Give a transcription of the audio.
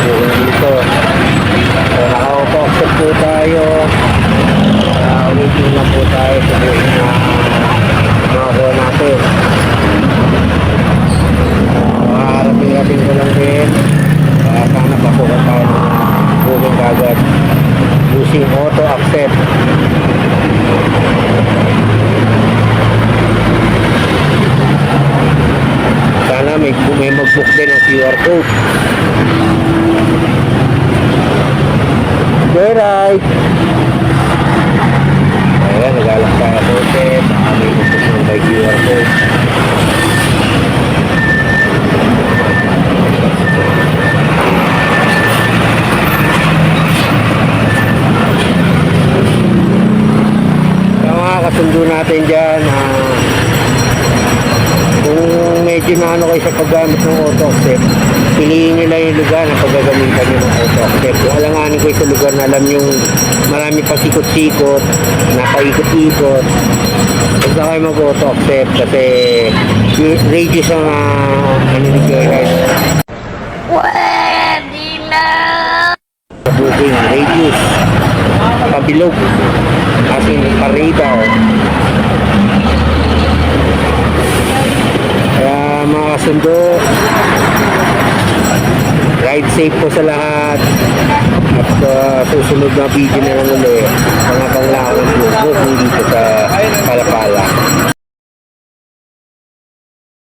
buhay dito. So naka-auto-accept po tayo. Waiting lang po tayo sa buhay na makakuha natin. Harapin ko lang din. Sana pakuha tayo ng buhay agad using auto-accept. Sana may mag-book din ang QR code. Joyride! Ayan, nag-alak tayo po ulit. Baka may mag-book ng by QR code. Sa mga kasundo natin dyan, kung medyo na ano kayo sa paggamit ng auto-accept, piliin nyo lang yung lugar na paggagamitan nyo ng auto-accept. Kung alanganin kayo sa lugar na alam yung marami pa sikot-sikot, nakaikot-ikot, huwag na kayo mag-auto-accept kasi radius ang ano nyo guys. Pwede na! Booking, radius, pabilog, as in paribaw. Kaya mga kasundo, ride safe po sa lahat. At susunod na video na lang ulit. Pangabang lang ang dito sa Palapala.